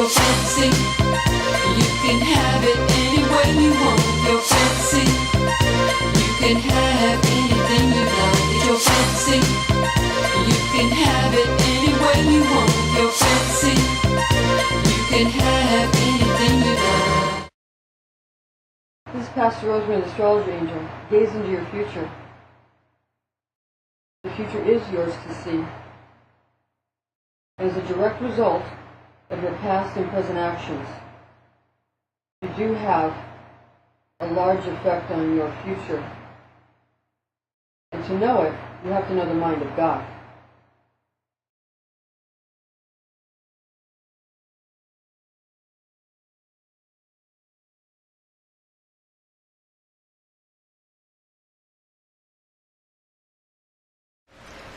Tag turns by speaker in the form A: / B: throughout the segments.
A: your fancy. You can have it any way you want. Your fancy. You can have anything you like. It's your fancy. You can have it any way you want. Your fancy. You can have anything you like.
B: This is Pastor Rosemary, the Astrology Angel. Gaze into your future. The future is yours to see. As a direct result of your past and present actions, you do have a large effect on your future. And to know it, you have to know the mind of God.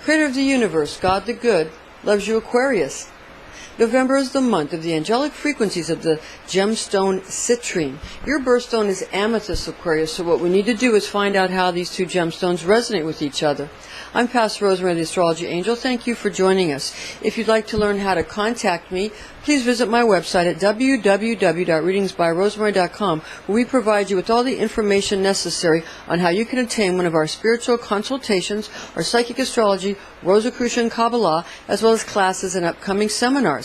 B: Creator of the universe, God the Good, loves you, Aquarius. November is the month of the angelic frequencies of the gemstone Citrine. Your birthstone is Amethyst, Aquarius, so what we need to do is find out how these two gemstones resonate with each other. I'm Pastor Rosemary, the Astrology Angel. Thank you for joining us. If you'd like to learn how to contact me, please visit my website at www.readingsbyrosemary.com, where we provide you with all the information necessary on how you can obtain one of our spiritual consultations, our psychic astrology, Rosicrucian Kabbalah, as well as classes and upcoming seminars.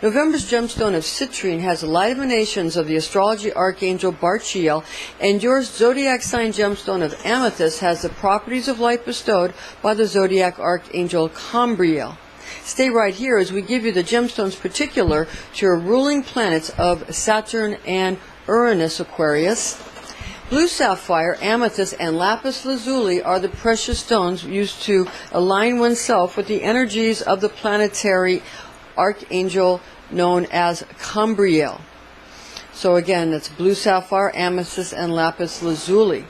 B: November's gemstone of Citrine has light emanations of the astrology archangel Barchiel, and your zodiac sign gemstone of Amethyst has the properties of light bestowed by the zodiac archangel Cambriel. Stay right here as we give you the gemstones particular to your ruling planets of Saturn and Uranus, Aquarius. Blue sapphire, amethyst, and lapis lazuli are the precious stones used to align oneself with the energies of the planetary archangel known as Cambriel. So again, that's blue sapphire, amethyst, and lapis lazuli.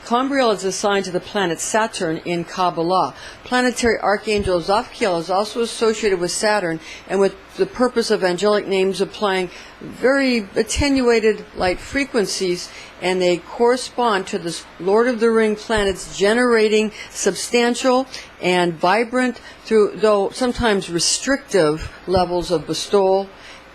B: Cambriel is assigned to the planet Saturn in Kabbalah. Planetary archangel Zapkiel is also associated with Saturn, and with the purpose of angelic names applying very attenuated light frequencies, and they correspond to the Lord of the Ring planets, generating substantial and vibrant, though sometimes restrictive, levels of bestowal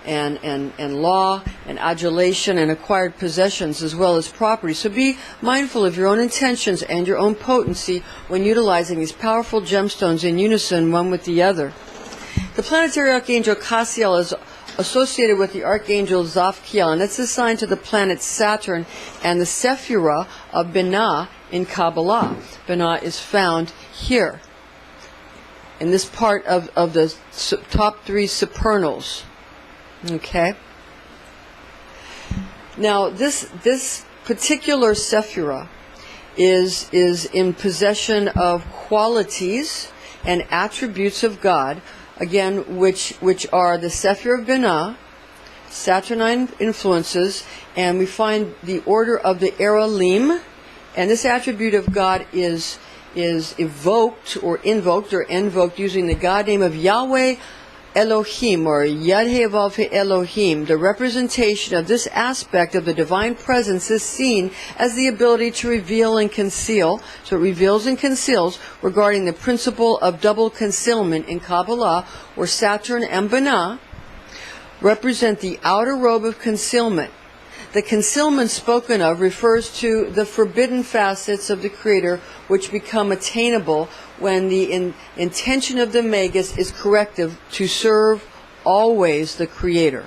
B: and law and adulation and acquired possessions as well as property. So be mindful of your own intentions and your own potency when utilizing these powerful gemstones in unison one with the other. The planetary archangel Cassiel is associated with the archangel Zapkiel, and it's assigned to the planet Saturn and the Sephirah of Binah in Kabbalah. Binah is found here in this part of the top three supernals. Okay. Now, this particular Sephirah is in possession of qualities and attributes of God, again, which are the Sephirah of Binah, Saturnine influences, and we find the order of the Eralim, and this attribute of God is evoked or invoked using the God name of Yahweh Elohim, or Yad-Heh-Vav Elohim. The representation of this aspect of the divine presence is seen as the ability to reveal and conceal. So it reveals and conceals regarding the principle of double concealment in Kabbalah, where Saturn and Binah represent the outer robe of concealment. The concealment spoken of refers to the forbidden facets of the Creator, which become attainable when the intention of the Magus is corrective to serve always the Creator.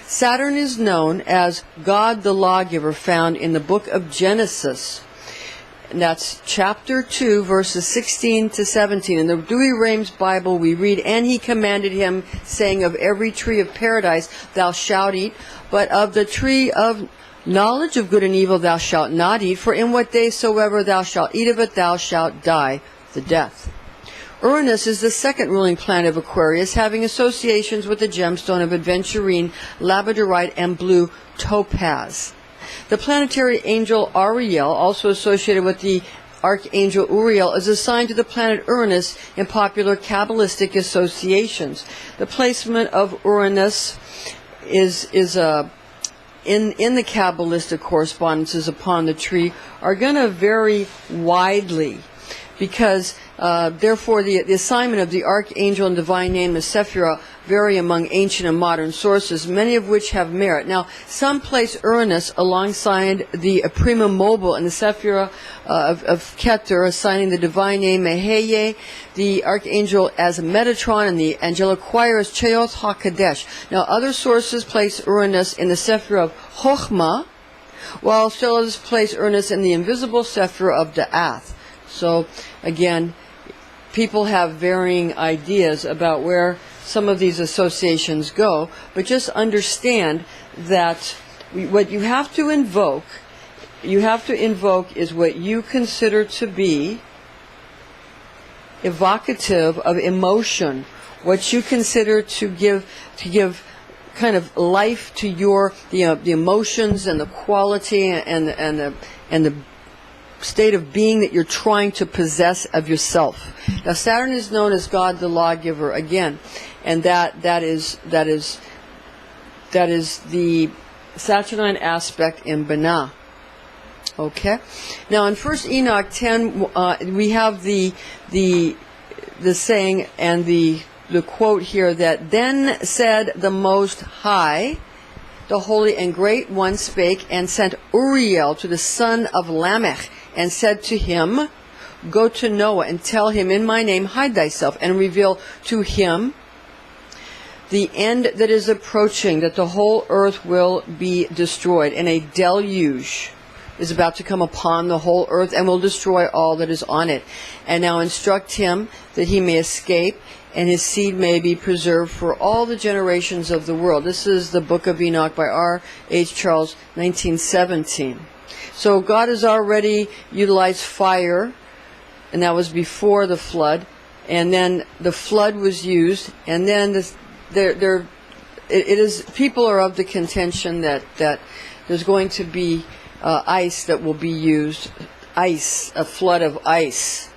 B: Saturn is known as God the Lawgiver, found in the book of Genesis. And that's chapter 2, verses 16 to 17. In the Douay-Rheims Bible we read, "And he commanded him, saying, Of every tree of paradise thou shalt eat, but of the tree of knowledge of good and evil thou shalt not eat, for in what day soever thou shalt eat of it thou shalt die the death." Uranus is the second ruling planet of Aquarius, having associations with the gemstone of aventurine, labradorite, and blue topaz. The planetary angel Ariel, also associated with the archangel Uriel, is assigned to the planet Uranus in popular Kabbalistic associations. The placement of Uranus is in the Kabbalistic correspondences upon the tree are going to vary widely, because therefore the assignment of the archangel and divine name is Sephirah vary among ancient and modern sources, many of which have merit. Now, some place Uranus alongside the prima mobile in the Sapphire of Keter, assigning the divine name Meheye, the archangel as Metatron, and the angelic choir as Cheoth HaKadesh. Now, other sources place Uranus in the Sapphire of Chochmah, while still others place Uranus in the invisible Sapphire of Da'ath. So, again, people have varying ideas about where some of these associations go, but just understand that what you have to invoke is what you consider to be evocative of emotion, what you consider to give kind of life to the emotions and the quality and the state of being that you're trying to possess of yourself. Now, Saturn is known as God the lawgiver again, and that is the Saturnine aspect in Binah. Okay. Now, in First Enoch 10, we have the saying and the quote here that, "Then said the Most High, the Holy and Great One spake, and sent Uriel to the son of Lamech, and said to him, Go to Noah, and tell him, in my name hide thyself, and reveal to him the end that is approaching, that the whole earth will be destroyed, and a deluge is about to come upon the whole earth, and will destroy all that is on it. And now instruct him that he may escape, and his seed may be preserved for all the generations of the world." This is the Book of Enoch by R. H. Charles, 1917. So God has already utilized fire, and that was before the flood, and then the flood was used, and then people are of the contention that there's going to be ice that will be used, a flood of ice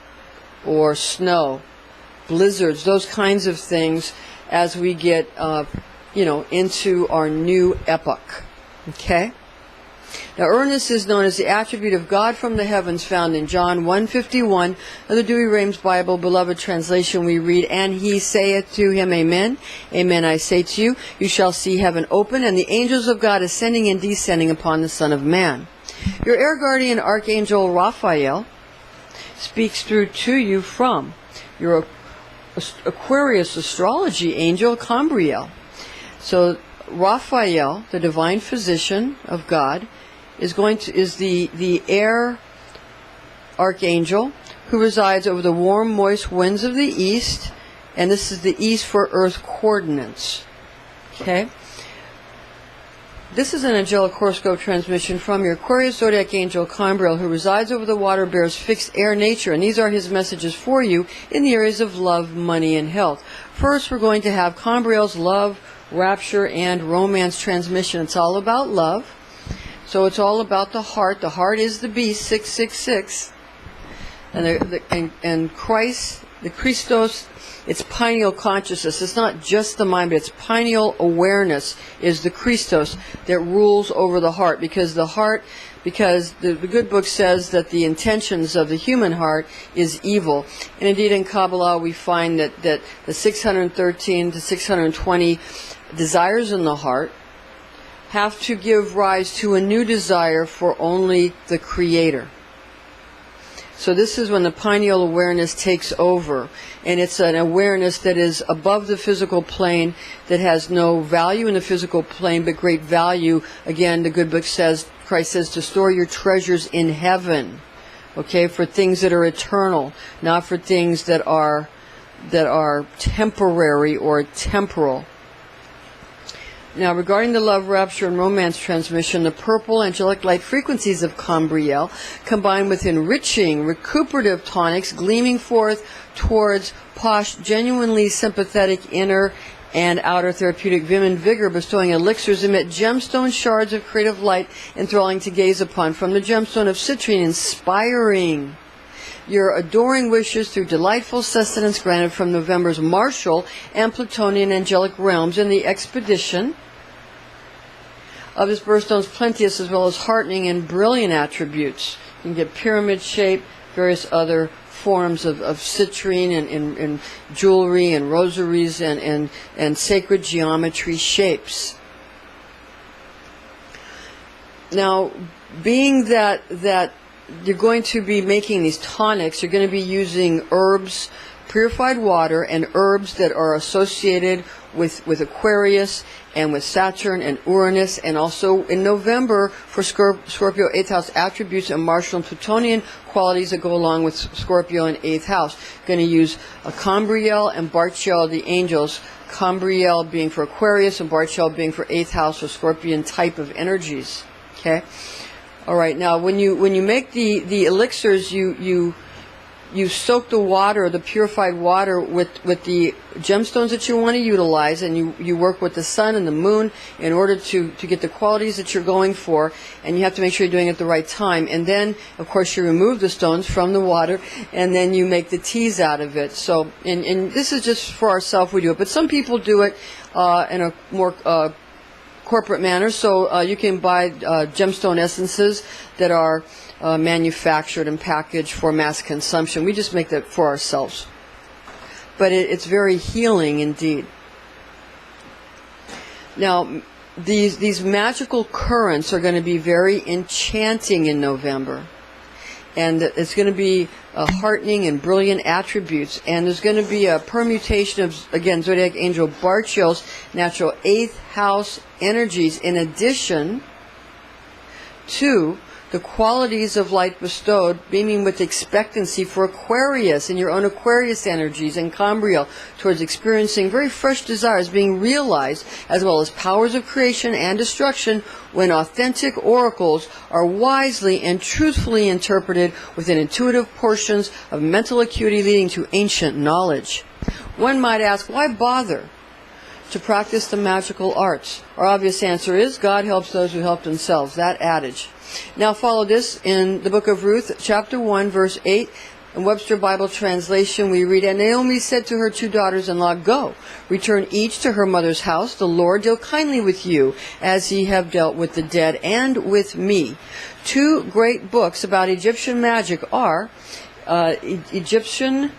B: or snow, blizzards, those kinds of things as we get into our new epoch. Okay? Now, Uranus is known as the attribute of God from the heavens, found in John 1:51 of the Douay-Rheims Bible, beloved translation. We read, "And he saith to him, Amen, amen, I say to you, you shall see heaven open, and the angels of God ascending and descending upon the Son of Man." Your air guardian archangel Raphael speaks through to you from your Aquarius astrology angel Cambriel. So Raphael, the divine physician of God, is the air archangel who resides over the warm, moist winds of the east, and this is the east for earth coordinates. Okay? This is an angelic horoscope transmission from your Aquarius zodiac angel Cambriel, who resides over the water, bears fixed air nature, and these are his messages for you in the areas of love, money, and health. First, we're going to have Cambriel's love, rapture, and romance transmission. It's all about love. So it's all about the heart. The heart is the beast, 666. And Christ, the Christos, it's pineal consciousness. It's not just the mind, but it's pineal awareness is the Christos that rules over the heart. Because the good book says that the intentions of the human heart is evil. And indeed in Kabbalah we find that the 613 to 620 desires in the heart have to give rise to a new desire for only the Creator. So this is when the pineal awareness takes over, and it's an awareness that is above the physical plane, that has no value in the physical plane, but great value. Again, the good book says, Christ says, to store your treasures in heaven, okay, for things that are eternal, not for things that are temporary or temporal. Now, regarding the love, rapture, and romance transmission, the purple angelic light frequencies of Cambriel, combined with enriching, recuperative tonics, gleaming forth towards posh, genuinely sympathetic inner and outer therapeutic vim and vigor, bestowing elixirs, emit gemstone shards of creative light, enthralling to gaze upon. From the gemstone of Citrine, inspiring your adoring wishes through delightful sustenance granted from November's martial and Plutonian angelic realms in the expedition of his birthstone's plenteous as well as heartening and brilliant attributes. You can get pyramid shape, various other forms of citrine and jewelry and rosaries and sacred geometry shapes. Now, being that you're going to be making these tonics, you're going to be using herbs, purified water, and herbs that are associated with Aquarius and with Saturn and Uranus, and also in November for Scorpio 8th house attributes and Martial and Plutonian qualities that go along with Scorpio in 8th house. Going to use a Cambriel and Barchiel, the angels. Cambriel being for Aquarius and Barchiel being for 8th house or Scorpion type of energies. Okay. All right. Now, when you make the elixirs, you soak the water, the purified water, with the gemstones that you want to utilize, and you work with the sun and the moon in order to get the qualities that you're going for, and you have to make sure you're doing it at the right time. And then, of course, you remove the stones from the water, and then you make the teas out of it. So, and this is just for ourselves, we do it. But some people do it in a more corporate manner, so you can buy gemstone essences that are manufactured and packaged for mass consumption. We just make that for ourselves. But it's very healing indeed. Now, these magical currents are going to be very enchanting in November. And it's going to be heartening and brilliant attributes. And there's going to be a permutation of, again, Zodiac Angel Barchiel's natural 8th house energies, in addition to the qualities of light bestowed, beaming with expectancy for Aquarius and your own Aquarius energies and Cambriel towards experiencing very fresh desires being realized, as well as powers of creation and destruction when authentic oracles are wisely and truthfully interpreted within intuitive portions of mental acuity leading to ancient knowledge. One might ask, why bother to practice the magical arts? Our obvious answer is God helps those who help themselves, that adage. Now follow this in the book of Ruth, chapter 1, verse 8. In Webster Bible translation, we read, "And Naomi said to her 2 daughters-in-law, Go, return each to her mother's house. The Lord deal kindly with you, as ye have dealt with the dead and with me." 2 great books about Egyptian magic are Egyptian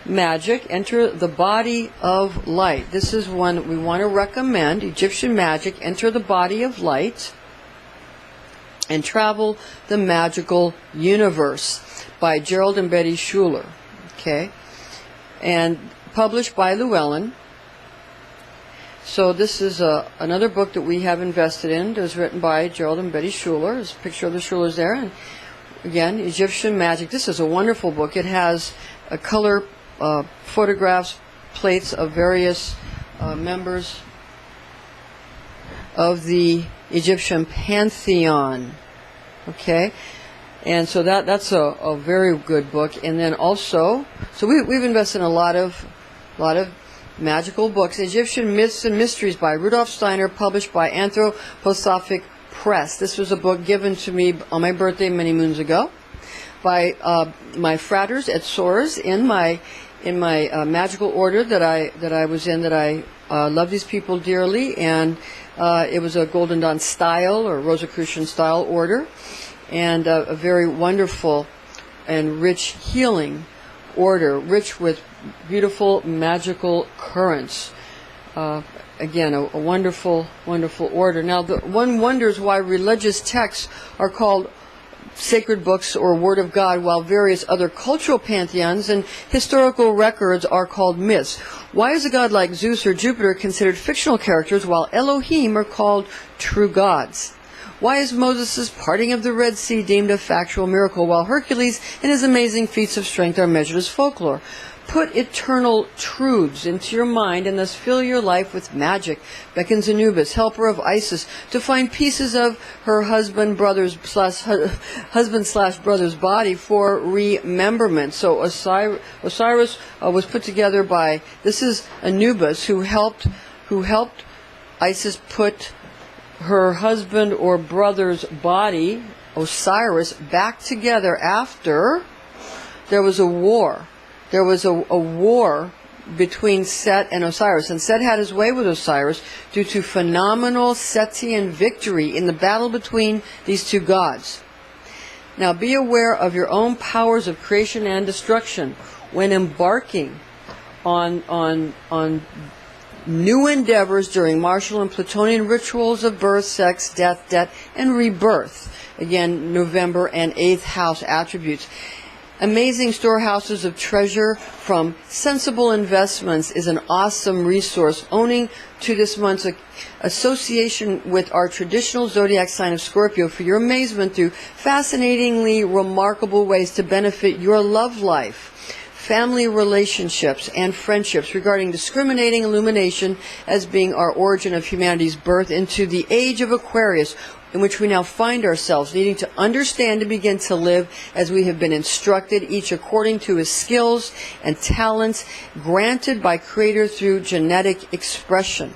B: Magic, Enter the Body of Light. This is one we want to recommend. Egyptian Magic, Enter the Body of Light, and Travel the Magical Universe by Gerald and Betty Schuler. Okay, and published by Llewellyn. So this is another book that we have invested in. It was written by Gerald and Betty Schuler. There's a picture of the Schulers there. And again, Egyptian Magic. This is a wonderful book. It has a color photographs, plates of various members of the Egyptian pantheon. Okay, and so that's a very good book. And then also, so we've invested in a lot of magical books. Egyptian Myths and Mysteries by Rudolf Steiner, published by Anthroposophic Press. This was a book given to me on my birthday many moons ago by my fraters at Soares in my magical order that I was in, that I love these people dearly, and it was a Golden Dawn style or Rosicrucian style order, and a very wonderful and rich healing order, rich with beautiful magical currents. Again, a wonderful, wonderful order. Now, one wonders why religious texts are called sacred books or Word of God, while various other cultural pantheons and historical records are called myths. Why is a god like Zeus or Jupiter considered fictional characters, while Elohim are called true gods? Why is Moses' parting of the Red Sea deemed a factual miracle, while Hercules and his amazing feats of strength are measured as folklore? Put eternal truths into your mind and thus fill your life with magic. Beckons Anubis, helper of Isis, to find pieces of her husband slash brother's body for remembrance. So Osiris was put together by, this is Anubis, who helped Isis put her husband or brother's body, Osiris, back together after there was a war. There was a war between Set and Osiris, and Set had his way with Osiris due to phenomenal Setian victory in the battle between these two gods. Now be aware of your own powers of creation and destruction when embarking on new endeavors during Martial and Plutonian rituals of birth, sex, death, and rebirth. Again, November and 8th house attributes. Amazing storehouses of treasure from sensible investments is an awesome resource. Owning to this month's association with our traditional zodiac sign of Scorpio for your amazement through fascinatingly remarkable ways to benefit your love life, family relationships, and friendships regarding discriminating illumination as being our origin of humanity's birth into the age of Aquarius, in which we now find ourselves needing to understand and begin to live as we have been instructed, each according to his skills and talents granted by Creator through genetic expression.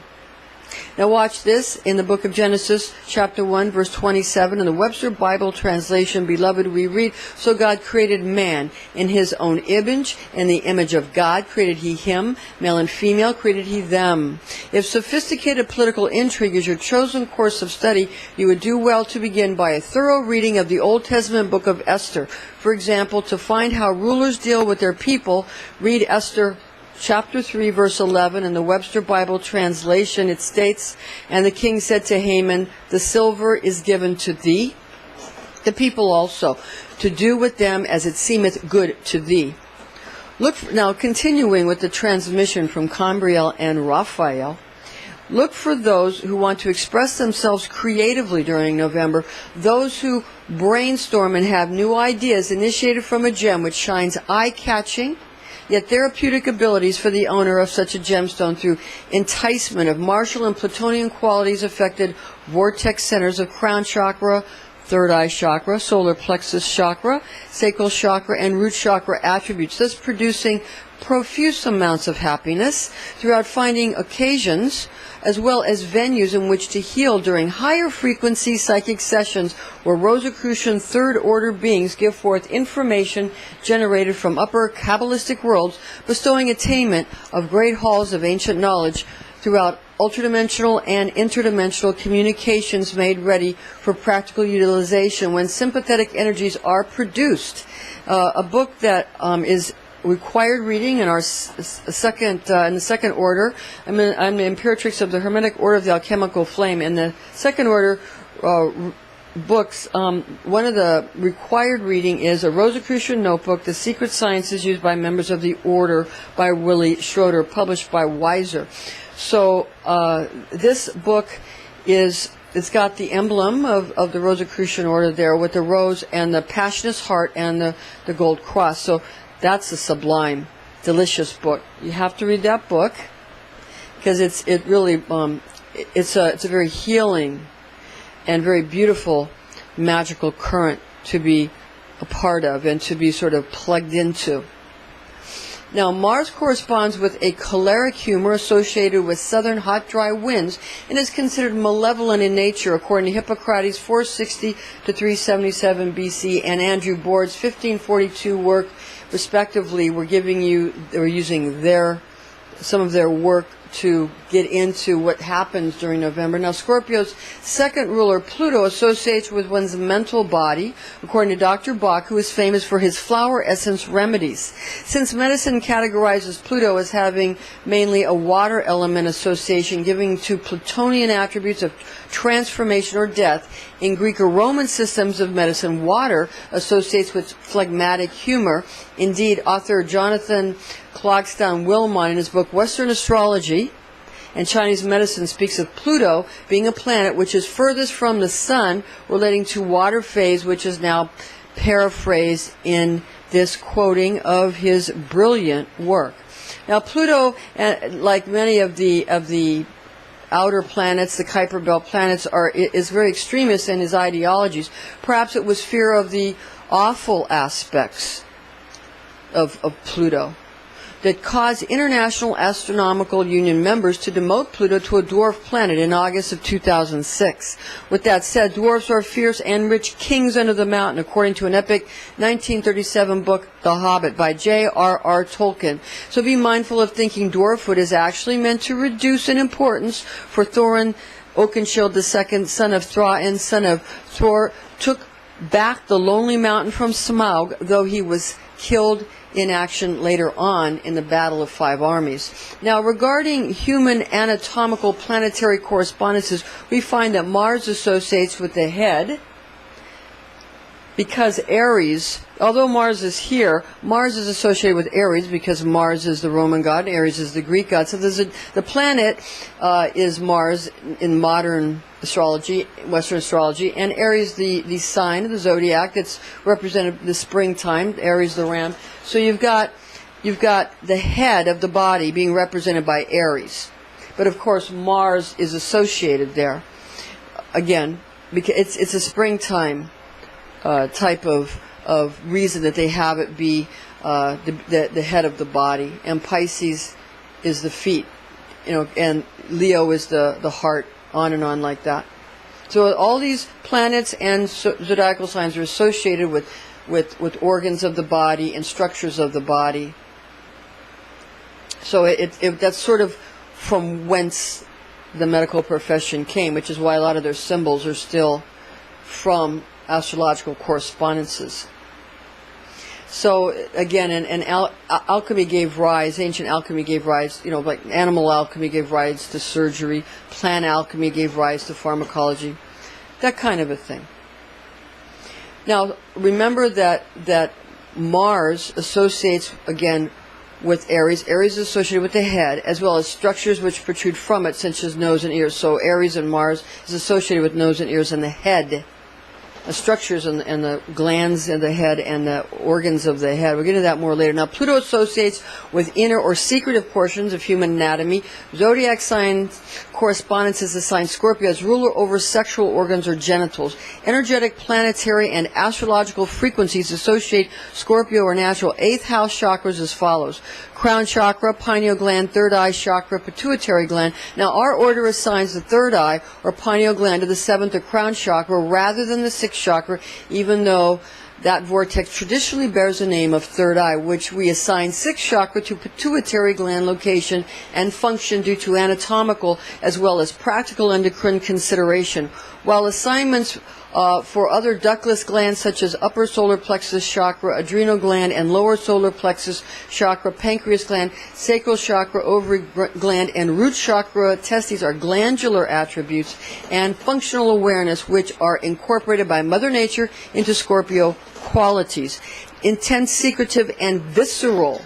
B: Now watch this in the book of Genesis, chapter 1, verse 27. In the Webster Bible translation, beloved, we read, "So God created man in his own image. In the image of God created he him. Male and female created he them." If sophisticated political intrigue is your chosen course of study, you would do well to begin by a thorough reading of the Old Testament book of Esther. For example, to find how rulers deal with their people, read Esther chapter 3, verse 11, in the Webster Bible translation, it states, "And the king said to Haman, the silver is given to thee, the people also, to do with them as it seemeth good to thee." Now, continuing with the transmission from Cambriel and Raphael, look for those who want to express themselves creatively during November, those who brainstorm and have new ideas initiated from a gem which shines eye-catching, yet therapeutic abilities for the owner of such a gemstone through enticement of martial and plutonian qualities affected vortex centers of crown chakra, third eye chakra, solar plexus chakra, sacral chakra, and root chakra attributes, thus producing profuse amounts of happiness throughout finding occasions as well as venues in which to heal during higher frequency psychic sessions where Rosicrucian third order beings give forth information generated from upper Kabbalistic worlds, bestowing attainment of great halls of ancient knowledge throughout ultradimensional and interdimensional communications made ready for practical utilization when sympathetic energies are produced. A book that is required reading in our second in the second order. I'm the Imperatrix of the Hermetic Order of the Alchemical Flame. In the second order books, one of the required reading is a Rosicrucian Notebook, The Secret Sciences Used by Members of the Order by Willie Schroeder, published by Weiser. So this book it's got the emblem of the Rosicrucian Order there with the rose and the Passionist Heart and the gold cross. So that's a sublime, delicious book. You have to read that book because it's a very healing and very beautiful magical current to be a part of and to be sort of plugged into. Now, Mars corresponds with a choleric humor associated with southern hot, dry winds and is considered malevolent in nature, according to Hippocrates 460 to 377 BC and Andrew Board's 1542 work, respectively. We're using some of their work to get into what happens during November. Now, Scorpio's second ruler, Pluto, associates with one's mental body, according to Dr. Bach, who is famous for his flower essence remedies. Since medicine categorizes Pluto as having mainly a water element association, giving to Plutonian attributes of transformation or death, in Greek or Roman systems of medicine, water associates with phlegmatic humor. Indeed, author Jonathan Clogston Wilmot, in his book Western Astrology and Chinese Medicine, speaks of Pluto being a planet which is furthest from the sun, relating to water phase, which is now paraphrased in this quoting of his brilliant work. Now, Pluto, like many of the outer planets, the Kuiper Belt planets, is very extremist in his ideologies. Perhaps it was fear of the awful aspects of Pluto that caused International Astronomical Union members to demote Pluto to a dwarf planet in August of 2006. With that said, dwarfs are fierce and rich kings under the mountain, according to an epic 1937 book, The Hobbit, by J.R.R. Tolkien. So be mindful of thinking dwarfhood is actually meant to reduce in importance, for Thorin Oakenshield II, son of Thrain, son of Thor, took backed the lonely mountain from Smaug, though he was killed in action later on in the Battle of Five Armies. Now, regarding human anatomical planetary correspondences, we find that Mars associates with the head, because Aries, although Mars is here, Mars is associated with Aries because Mars is the Roman god and Aries is the Greek god. So the planet is Mars in modern astrology, Western astrology, and Aries the sign of the Zodiac that's represented the springtime, Aries the ram. So you've got the head of the body being represented by Aries. But of course Mars is associated there. Again, because it's a springtime type of reason that they have it be the head of the body, and Pisces is the feet, and Leo is the heart, on and on like that. So all these planets and zodiacal signs are associated with organs of the body and structures of the body. So that's sort of from whence the medical profession came, which is why a lot of their symbols are still from astrological correspondences. So again, and alchemy gave rise, ancient alchemy gave rise, like animal alchemy gave rise to surgery, plant alchemy gave rise to pharmacology, that kind of a thing. Now, remember that Mars associates, again, with Aries. Aries is associated with the head, as well as structures which protrude from it, such as nose and ears. So Aries and Mars is associated with nose and ears and the head. The structures and the glands in the head and the organs of the head. We'll get into that more later. Now, Pluto associates with inner or secretive portions of human anatomy. Zodiac sign correspondence is the sign Scorpio as ruler over sexual organs or genitals. Energetic, planetary, and astrological frequencies associate Scorpio or natural 8th house chakras as follows: crown chakra, pineal gland, third eye chakra, pituitary gland. Now, our order assigns the third eye or pineal gland to the 7th or crown chakra rather than the 6th chakra, even though that vortex traditionally bears the name of third eye, which we assign 6th chakra to pituitary gland location and function due to anatomical as well as practical endocrine consideration, while assignments for other ductless glands such as upper solar plexus chakra, adrenal gland, and lower solar plexus chakra, pancreas gland, sacral chakra, ovary gland, and root chakra, testes are glandular attributes and functional awareness, which are incorporated by Mother Nature into Scorpio qualities. Intense, secretive, and visceral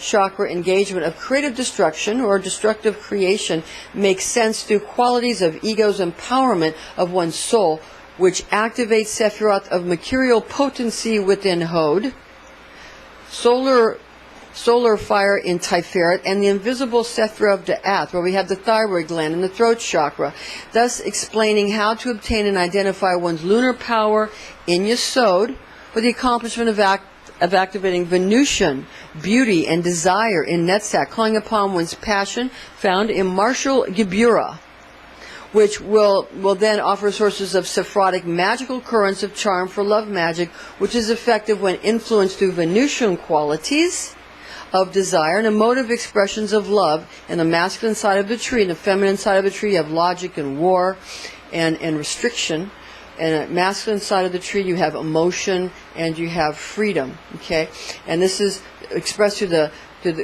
B: chakra engagement of creative destruction or destructive creation makes sense through qualities of ego's empowerment of one's soul, which activates Sephiroth of mercurial potency within Hod, solar fire in Tiferet, and the invisible Sephira of Da'ath, where we have the thyroid gland and the throat chakra, thus explaining how to obtain and identify one's lunar power in Yesod for the accomplishment of activating Venusian beauty and desire in Netzach, calling upon one's passion found in martial Gebura, which will then offer sources of Sephirotic magical currents of charm for love magic, which is effective when influenced through Venusian qualities of desire and emotive expressions of love. In the masculine side of the tree and the feminine side of the tree, you have logic and war and restriction. And the masculine side of the tree, you have emotion and you have freedom. Okay, and this is expressed through the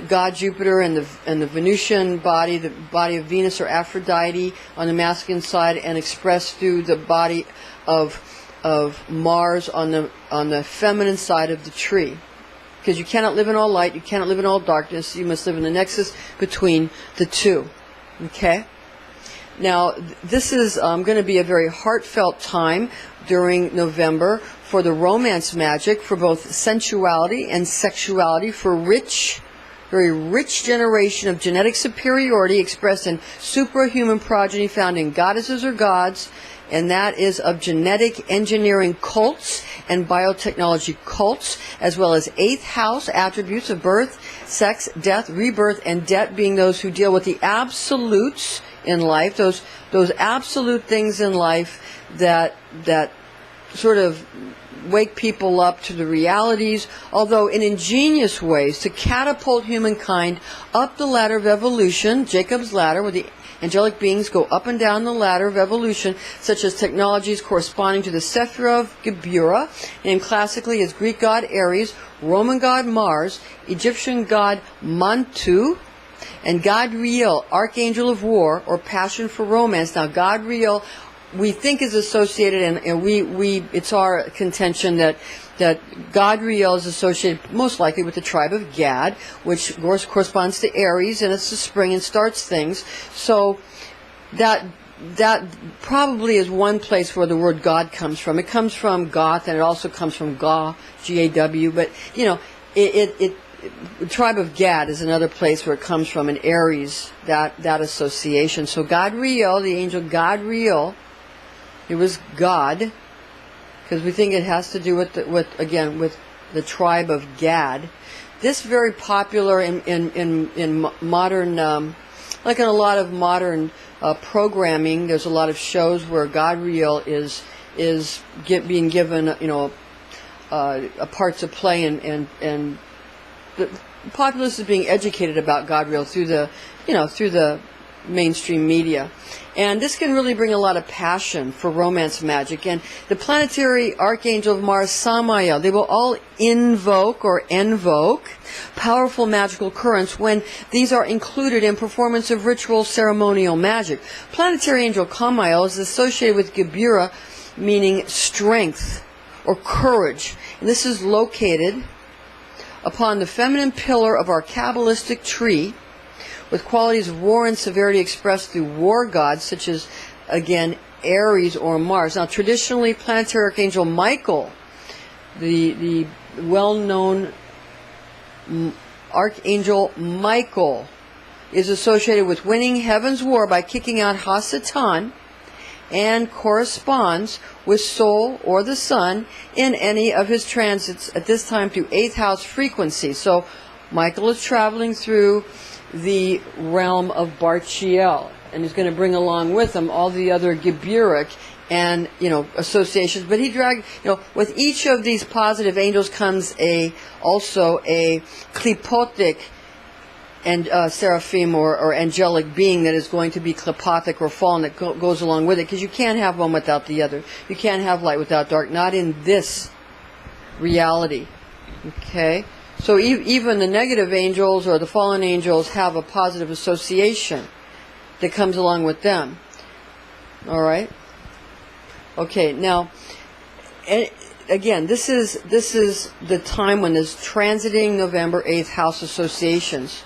B: god Jupiter and the Venusian body, the body of Venus or Aphrodite on the masculine side, and expressed through the body of Mars on the feminine side of the tree. Because you cannot live in all light, you cannot live in all darkness, you must live in the nexus between the two. Okay? Now, this is going to be a very heartfelt time during November for the romance magic, for both sensuality and sexuality, for very rich generation of genetic superiority expressed in superhuman progeny found in goddesses or gods, and that is of genetic engineering cults and biotechnology cults, as well as 8th house attributes of birth, sex, death, rebirth, and debt, being those who deal with the absolutes in life, those absolute things in life that sort of wake people up to the realities, although in ingenious ways, to catapult humankind up the ladder of evolution, Jacob's ladder, where the angelic beings go up and down the ladder of evolution, such as technologies corresponding to the Sephira of Geburah, named classically as Greek god Aries, Roman god Mars, Egyptian god Mantu, and Gadriel, archangel of war or passion for romance. Now, Gadriel, we think is associated, and it's our contention that Gadriel is associated most likely with the tribe of Gad, which of course corresponds to Aries, and it's the spring and starts things. So that probably is one place where the word God comes from. It comes from Goth, and it also comes from Gaw, G-A-W. But the tribe of Gad is another place where it comes from, in Aries, that association. So Gadriel, the angel Gadriel, it was God, because we think it has to do with the tribe of Gad. This very popular in modern, like in a lot of modern programming. There's a lot of shows where Gadriel is being given a part to play, and the populace is being educated about Gadriel through the mainstream media. And this can really bring a lot of passion for romance magic. And the planetary archangel of Mars, Samael, they will all invoke or invoke powerful magical currents when these are included in performance of ritual ceremonial magic. Planetary angel Samael is associated with Geburah, meaning strength or courage. And this is located upon the feminine pillar of our Kabbalistic tree, with qualities of war and severity expressed through war gods, such as, again, Aries or Mars. Now, traditionally, planetary archangel Michael, the well-known archangel Michael, is associated with winning heaven's war by kicking out Hasatan, and corresponds with Sol or the Sun in any of his transits at this time through 8th house frequency. So Michael is traveling through the realm of Barchiel, and he's going to bring along with him all the other Geburic and associations. But he dragged, with each of these positive angels comes also a klipotic and seraphim or angelic being that is going to be klipothic or fallen, that goes along with it, because you can't have one without the other. You can't have light without dark, not in this reality. Okay? So even the negative angels or the fallen angels have a positive association that comes along with them. All right? Okay, now, again, this is the time when there's transiting November 8th house associations.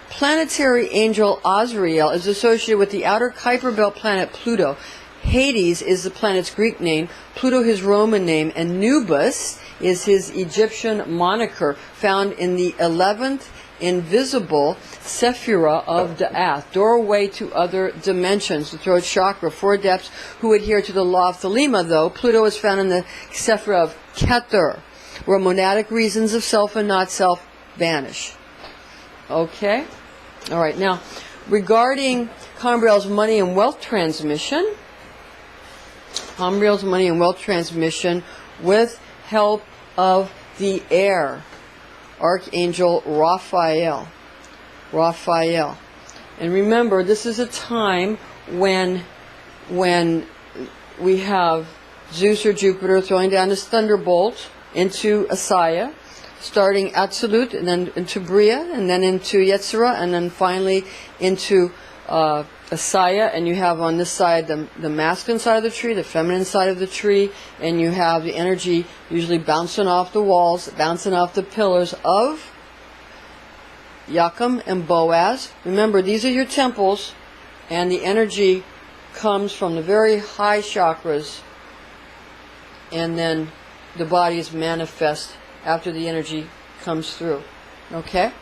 B: Planetary angel Azrael is associated with the outer Kuiper Belt planet Pluto. Hades is the planet's Greek name, Pluto his Roman name, and Nubus is his Egyptian moniker, found in the 11th invisible Sephira of Da'ath, doorway to other dimensions, the throat chakra. For adepts who adhere to the law of Thelema, though, Pluto is found in the Sephira of Keter, where monadic reasons of self and not self vanish. Okay? All right, now, regarding Cambriel's money and wealth transmission, with help of the air, Archangel Raphael. And remember, this is a time when we have Zeus or Jupiter throwing down his thunderbolt into Asaya, starting Absolute, and then into Bria, and then into Yetzirah, and then finally into Asaya. And you have on this side the masculine side of the tree, the feminine side of the tree, and you have the energy usually bouncing off the walls, bouncing off the pillars of Yaakam and Boaz. Remember, these are your temples, and the energy comes from the very high chakras, and then the body is manifest after the energy comes through. Okay?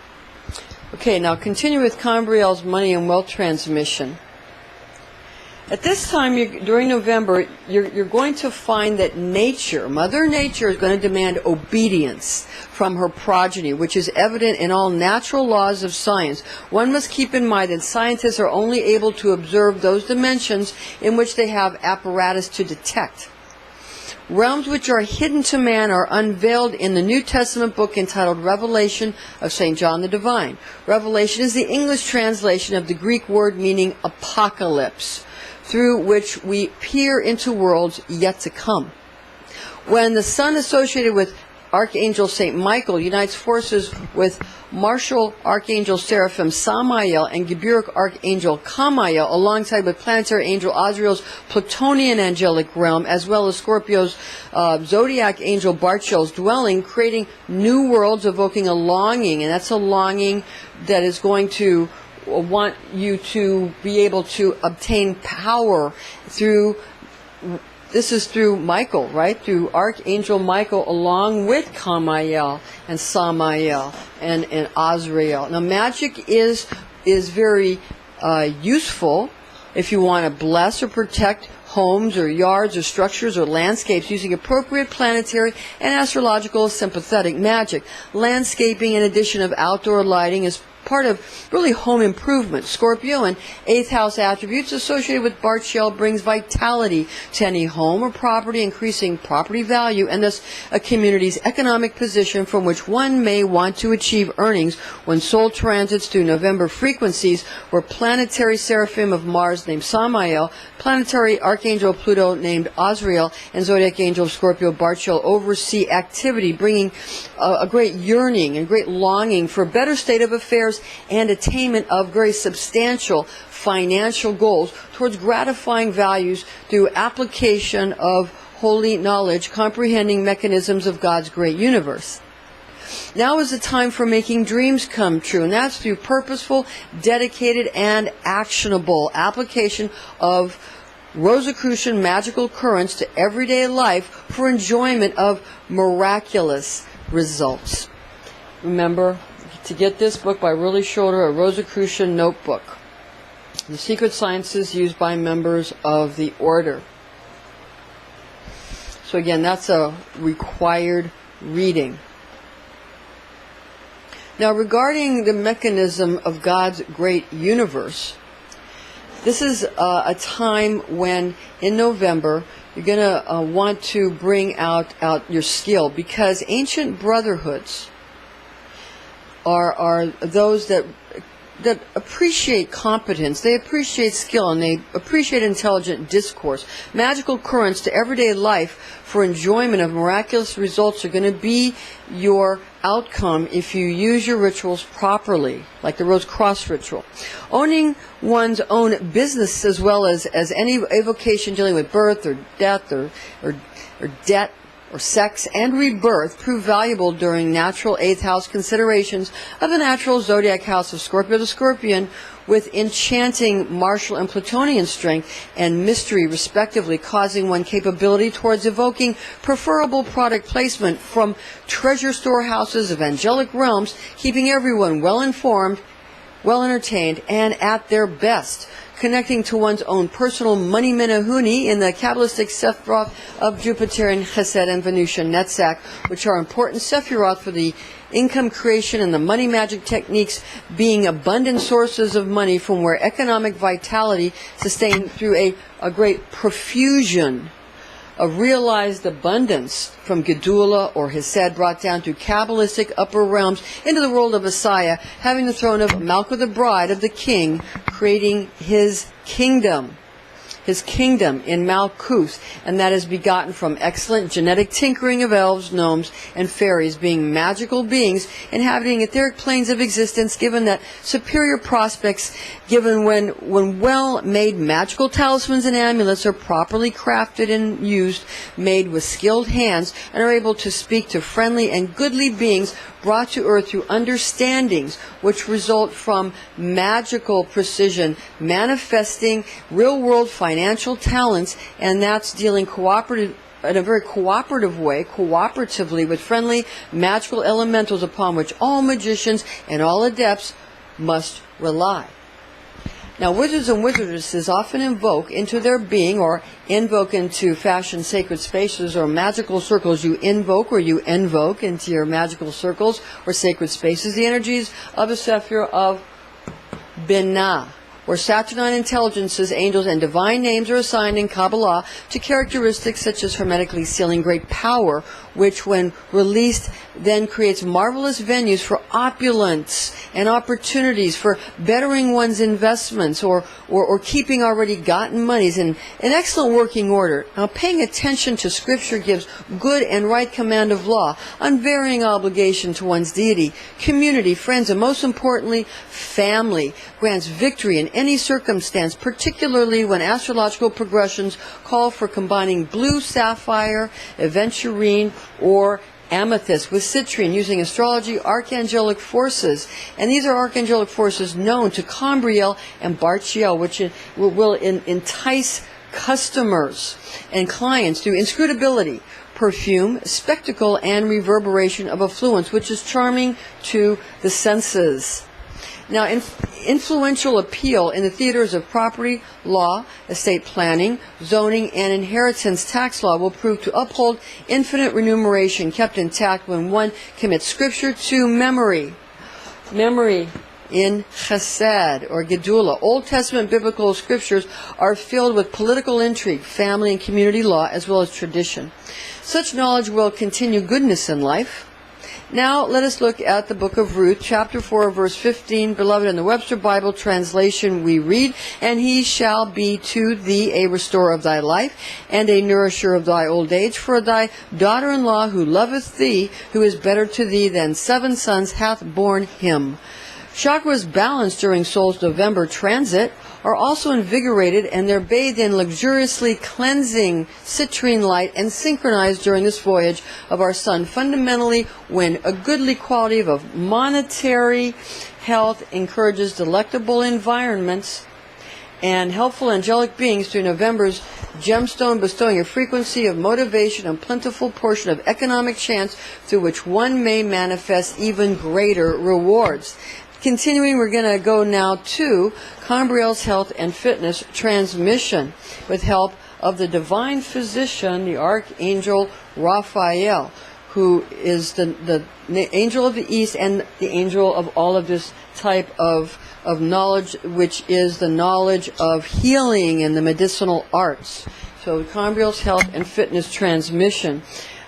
B: Okay, now continue with Cambriel's money and wealth transmission. At this time, during November, you're going to find that nature, Mother Nature, is going to demand obedience from her progeny, which is evident in all natural laws of science. One must keep in mind that scientists are only able to observe those dimensions in which they have apparatus to detect. Realms which are hidden to man are unveiled in the New Testament book entitled Revelation of St. John the Divine. Revelation is the English translation of the Greek word meaning apocalypse, through which we peer into worlds yet to come. When the sun associated with Archangel St. Michael unites forces with martial Archangel Seraphim Samael and Geburik Archangel Kamael, alongside with planetary angel Azrael's Plutonian angelic realm, as well as Scorpio's Zodiac angel Barchel's dwelling, creating new worlds, evoking a longing, and that's a longing that is going to want you to be able to obtain power through. This is through Michael, right? Through Archangel Michael, along with Kamael and Samael and Azrael. Now, magic is very useful if you want to bless or protect homes or yards or structures or landscapes using appropriate planetary and astrological sympathetic magic. Landscaping, in addition of outdoor lighting, is part of really home improvement. Scorpio and 8th house attributes associated with Barchel brings vitality to any home or property, increasing property value and thus a community's economic position from which one may want to achieve earnings when Sol transits through November frequencies where planetary seraphim of Mars named Samael, planetary archangel Pluto named Azrael, and zodiac angel of Scorpio Barchel oversee activity, bringing a great yearning and great longing for a better state of affairs and attainment of very substantial financial goals towards gratifying values through application of holy knowledge, comprehending mechanisms of God's great universe. Now is the time for making dreams come true, and that's through purposeful, dedicated, and actionable application of Rosicrucian magical currents to everyday life for enjoyment of miraculous results. Remember, to get this book by Willie Schroeder, a Rosicrucian notebook. The secret sciences used by members of the order. So again, that's a required reading. Now, regarding the mechanism of God's great universe, this is a time when, in November, you're going to want to bring out your skill, because ancient brotherhoods are those that appreciate competence, they appreciate skill, and they appreciate intelligent discourse. Magical currents to everyday life for enjoyment of miraculous results are going to be your outcome if you use your rituals properly, like the Rose Cross ritual. Owning one's own business, as well as any evocation dealing with birth or death or debt or sex and rebirth, prove valuable during natural 8th house considerations of the natural zodiac house of Scorpio the Scorpion, with enchanting martial and Plutonian strength and mystery respectively, causing one capability towards evoking preferable product placement from treasure storehouses of angelic realms, keeping everyone well informed, well entertained, and at their best. Connecting to one's own personal money menahuni in the Kabbalistic Sephiroth of Jupiterian Chesed and Venusian Netzach, which are important Sephiroth for the income creation and the money magic techniques, being abundant sources of money from where economic vitality sustained through a great profusion of realized abundance from Gedula or Hesed brought down through Kabbalistic upper realms into the world of Messiah, having the throne of Malka the bride of the king, creating his kingdom in Malkuth, and that is begotten from excellent genetic tinkering of elves, gnomes, and fairies, being magical beings inhabiting etheric planes of existence, given that superior prospects given when well-made magical talismans and amulets are properly crafted and used, made with skilled hands, and are able to speak to friendly and goodly beings brought to earth through understandings which result from magical precision, manifesting real-world financial talents, and that's dealing in a very cooperative way, cooperatively with friendly magical elementals upon which all magicians and all adepts must rely. Now, wizards and wizardesses often invoke into their being, or invoke into fashion sacred spaces or magical circles. You invoke or you invoke into your magical circles or sacred spaces the energies of the Sephir of Binah, where Saturnine intelligences, angels, and divine names are assigned in Kabbalah to characteristics such as hermetically sealing great power, which when released then creates marvelous venues for opulence and opportunities for bettering one's investments or keeping already gotten monies in an excellent working order. Now, paying attention to Scripture gives good and right command of law, unvarying obligation to one's deity, community, friends, and most importantly, family, grants victory in any circumstance, particularly when astrological progressions call for combining blue sapphire, aventurine, or amethyst with citrine, using astrology archangelic forces. And these are archangelic forces known to Cambriel and Barchiel, which will entice customers and clients through inscrutability, perfume, spectacle, and reverberation of affluence, which is charming to the senses. Now, influential appeal in the theaters of property law, estate planning, zoning, and inheritance tax law will prove to uphold infinite remuneration kept intact when one commits Scripture to memory. Memory in Chesed or Gedula. Old Testament biblical scriptures are filled with political intrigue, family and community law, as well as tradition. Such knowledge will continue goodness in life. Now let us look at the book of Ruth, chapter 4, verse 15. Beloved, in the Webster Bible translation we read, "And he shall be to thee a restorer of thy life, and a nourisher of thy old age. For thy daughter-in-law who loveth thee, who is better to thee than 7 sons, hath borne him." Chakras balanced during Sol's November transit are also invigorated, and they're bathed in luxuriously cleansing citrine light and synchronized during this voyage of our sun. Fundamentally, when a goodly quality of monetary health encourages delectable environments and helpful angelic beings through November's gemstone, bestowing a frequency of motivation and plentiful portion of economic chance through which one may manifest even greater rewards. Continuing, we're going to go now to Cambriel's health and fitness transmission with help of the divine physician, the Archangel Raphael, who is the angel of the East and the angel of all of this type of knowledge, which is the knowledge of healing and the medicinal arts. So Cambriel's health and fitness transmission.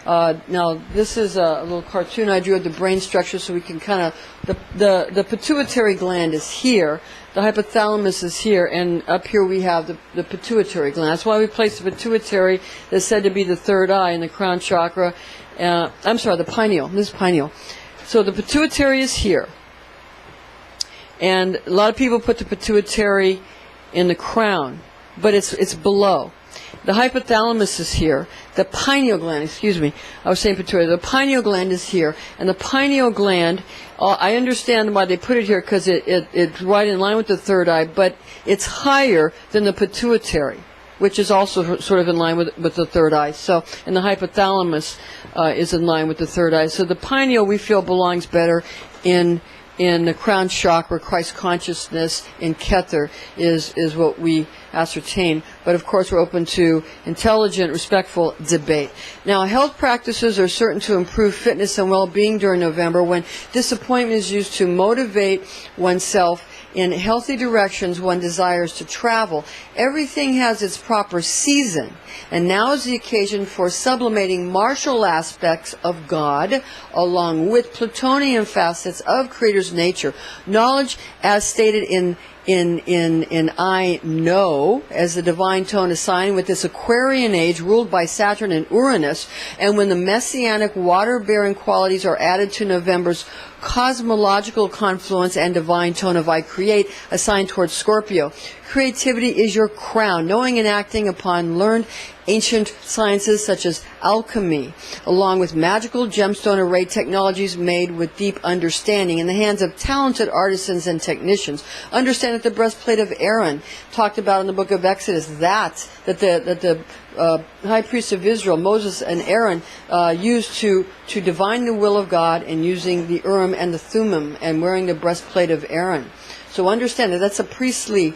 B: Now, this is a little cartoon I drew of the brain structure, so we can kind of, the pituitary gland is here, the hypothalamus is here, and up here we have the pituitary gland. That's why we place the pituitary, that's said to be the third eye in the crown chakra. I'm sorry, the pineal. This is pineal. So the pituitary is here. And a lot of people put the pituitary in the crown, but it's below. The hypothalamus is here. The pineal gland, I was saying pituitary. The pineal gland is here. And the pineal gland, I understand why they put it here, because it's right in line with the third eye, but it's higher than the pituitary, which is also sort of in line with the third eye. So, and the hypothalamus is in line with the third eye. So the pineal, we feel, belongs better in the crown chakra. Christ consciousness in Kether is what we ascertain. But of course, we're open to intelligent, respectful debate. Now, health practices are certain to improve fitness and well-being during November when disappointment is used to motivate oneself in healthy directions one desires to travel. Everything has its proper season, and now is the occasion for sublimating martial aspects of God along with plutonian facets of Creator's nature. Knowledge, as stated in I know, as the divine tone assigned with this Aquarian age ruled by Saturn and Uranus, and when the messianic water-bearing qualities are added to November's cosmological confluence and divine tone of I create, assigned towards Scorpio. Creativity is your crown, knowing and acting upon learned ancient sciences such as alchemy, along with magical gemstone array technologies made with deep understanding in the hands of talented artisans and technicians. Understand that the breastplate of Aaron, talked about in the book of Exodus, that the high priest of Israel, Moses and Aaron, used to divine the will of God, and using the Urim and the Thummim and wearing the breastplate of Aaron. So understand that that's a priestly,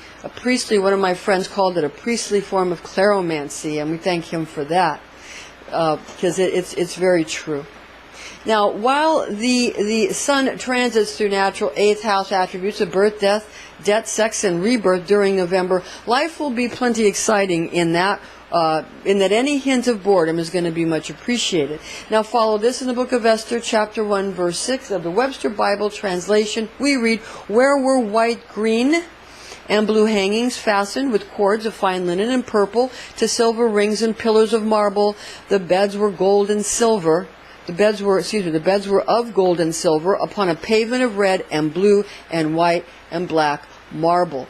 B: one of my friends called it a priestly form of claromancy, and we thank him for that, because it's very true. Now, while the sun transits through natural 8th house attributes of birth, death, debt, sex, and rebirth during November. Life will be plenty exciting in that any hint of boredom is going to be much appreciated. Now follow this in the book of Esther, chapter 1, verse 6 of the Webster Bible translation. We read, "Where were white, green, and blue hangings fastened with cords of fine linen and purple to silver rings and pillars of marble. The beds were gold and silver." The beds were of gold and silver upon a pavement of red and blue and white and black marble.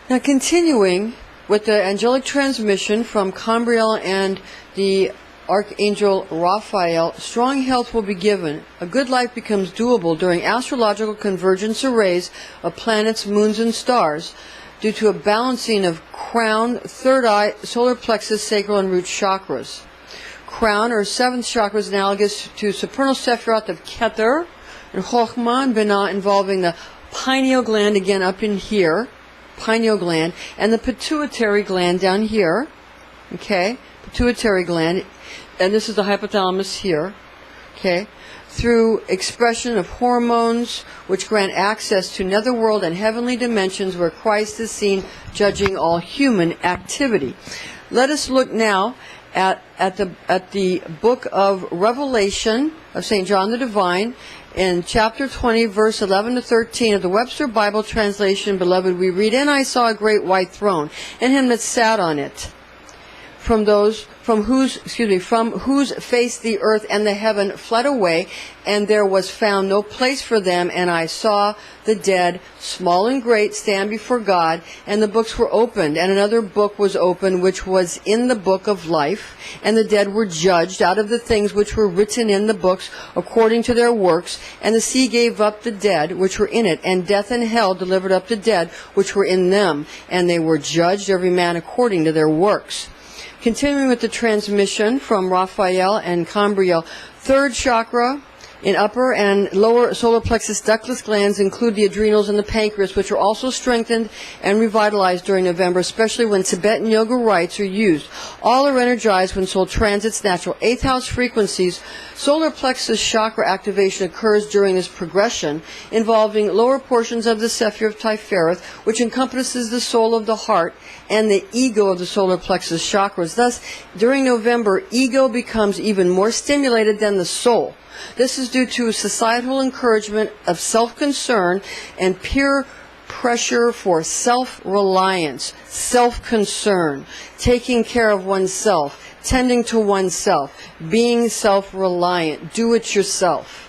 B: Now continuing with the angelic transmission from Cambriel and the Archangel Raphael, strong health will be given. A good life becomes doable during astrological convergence arrays of planets, moons, and stars due to a balancing of crown, third eye, solar plexus, sacral, and root chakras. Crown, or seventh chakra, is analogous to supernal sephirot of Keter and Chokhmah and Binah, involving the pineal gland, again up in here, pineal gland, and the pituitary gland down here, okay, pituitary gland, and this is the hypothalamus here, okay, through expression of hormones which grant access to netherworld and heavenly dimensions where Christ is seen judging all human activity. Let us look now at the book of Revelation of St. John the Divine, in chapter 20, verse 11 to 13 of the Webster Bible translation. Beloved, we read, "And I saw a great white throne, and him that sat on it, from whose face the earth and the heaven fled away, and there was found no place for them. And I saw the dead, small and great, stand before God, and the books were opened, and another book was opened, which was in the book of life, and the dead were judged out of the things which were written in the books according to their works. And the sea gave up the dead which were in it, and death and hell delivered up the dead which were in them, and they were judged every man according to their works." Continuing with the transmission from Raphael and Cambriel, third chakra in upper and lower solar plexus ductless glands include the adrenals and the pancreas, which are also strengthened and revitalized during November, especially when Tibetan yoga rites are used. All are energized when soul transits natural 8th house frequencies. Solar plexus chakra activation occurs during this progression, involving lower portions of the Sephir of Tifereth, which encompasses the soul of the heart and the ego of the solar plexus chakras. Thus, during November, ego becomes even more stimulated than the soul. This is due to societal encouragement of self-concern and peer pressure for self-reliance, self-concern, taking care of oneself, tending to oneself, being self-reliant, do it yourself.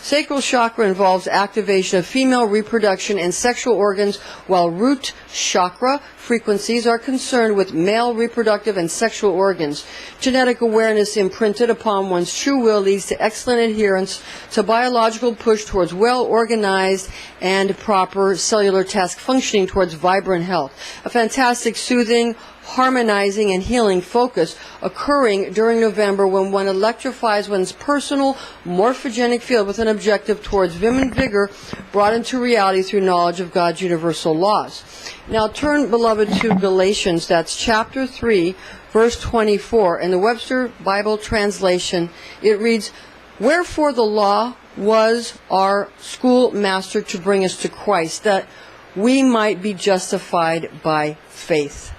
B: Sacral chakra involves activation of female reproduction and sexual organs, while root chakra frequencies are concerned with male reproductive and sexual organs. Genetic awareness imprinted upon one's true will leads to excellent adherence to biological push towards well-organized and proper cellular task functioning towards vibrant health. A fantastic soothing, harmonizing, and healing focus occurring during November when one electrifies one's personal morphogenic field with an objective towards vim and vigor brought into reality through knowledge of God's universal laws. Now turn, beloved, to Galatians. That's chapter 3, verse 24. In the Webster Bible translation, it reads, "Wherefore the law was our schoolmaster to bring us to Christ, that we might be justified by faith."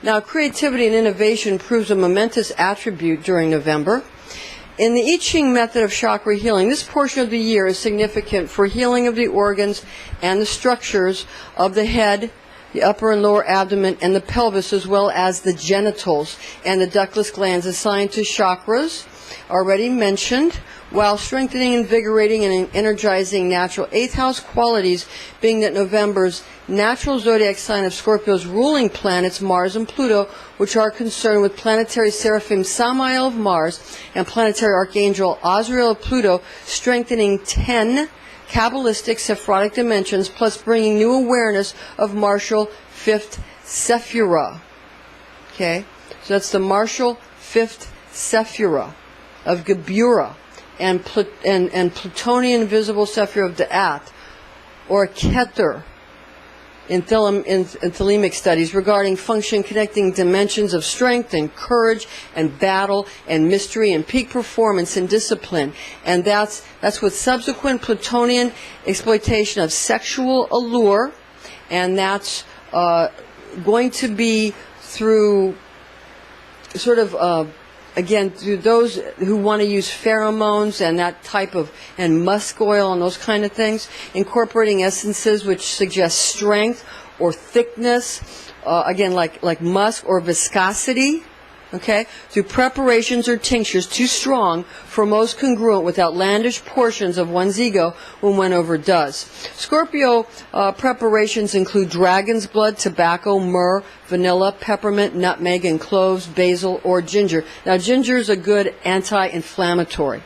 B: Now, creativity and innovation proves a momentous attribute during November. In the I Ching method of chakra healing, this portion of the year is significant for healing of the organs and the structures of the head, the upper and lower abdomen, and the pelvis, as well as the genitals and the ductless glands assigned to chakras, already mentioned, while strengthening, invigorating, and energizing natural 8th house qualities, being that November's natural zodiac sign of Scorpio's ruling planets, Mars and Pluto, which are concerned with planetary seraphim Samael of Mars and planetary archangel Azrael of Pluto, strengthening 10 Kabbalistic Sephirotic dimensions, plus bringing new awareness of martial 5th Sephirah. Okay, so that's the martial 5th Sephirah of Geburah and Plutonian visible Sephirah of Da'at, or Keter, in thelemic studies regarding function connecting dimensions of strength and courage and battle and mystery and peak performance and discipline. And that's with subsequent Plutonian exploitation of sexual allure and that's going to be through sort of again, through those who want to use pheromones and that type of, and musk oil and those kind of things, incorporating essences which suggest strength or thickness, again, like musk or viscosity, okay, through preparations or tinctures too strong for most congruent with outlandish portions of one's ego when one overdoes. Scorpio preparations include dragon's blood, tobacco, myrrh, vanilla, peppermint, nutmeg, and cloves, basil, or ginger. Now, ginger is a good anti-inflammatory.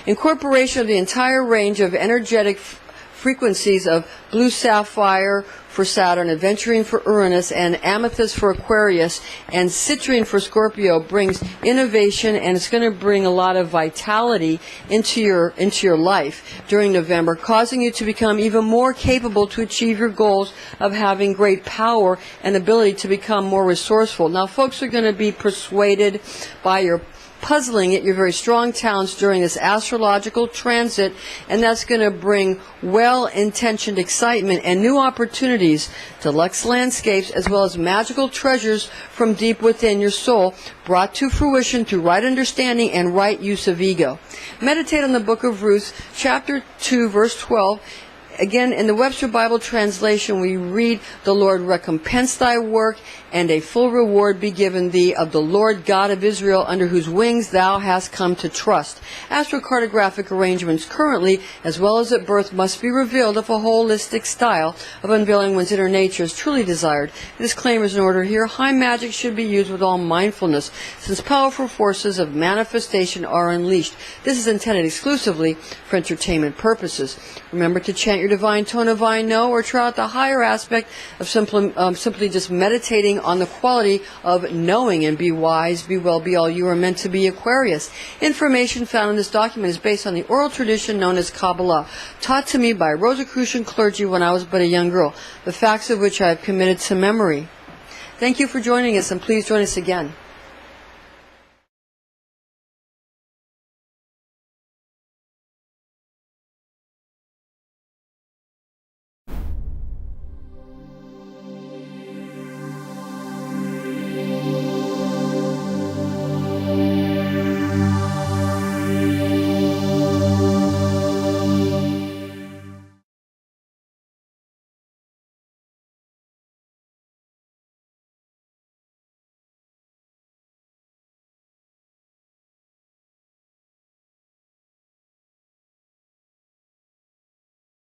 B: Incorporation of the entire range of energetic frequencies of blue sapphire for Saturn, aventurine for Uranus, and amethyst for Aquarius, and citrine for Scorpio brings innovation, and it's going to bring a lot of vitality into your life during November, causing you to become even more capable to achieve your goals of having great power and ability to become more resourceful. Now, folks are going to be persuaded by your puzzling at your very strong talents during this astrological transit, and that's going to bring well-intentioned excitement and new opportunities, deluxe landscapes, as well as magical treasures from deep within your soul, brought to fruition through right understanding and right use of ego. Meditate on the book of Ruth, chapter 2, verse 12. Again, in the Webster Bible translation, we read, "The Lord recompense thy work, and a full reward be given thee of the Lord God of Israel, under whose wings thou hast come to trust." Astrocartographic arrangements currently, as well as at birth, must be revealed if a holistic style of unveiling one's inner nature is truly desired. Disclaimer is in order here. High magic should be used with all mindfulness, since powerful forces of manifestation are unleashed. This is intended exclusively for entertainment purposes. Remember to chant your divine tone of I know, or try out the higher aspect of simply just meditating on the quality of knowing, and be wise, be well, be all. You are meant to be Aquarius. Information found in this document is based on the oral tradition known as Kabbalah, taught to me by Rosicrucian clergy when I was but a young girl, the facts of which I have committed to memory. Thank you for joining us, and please join us again.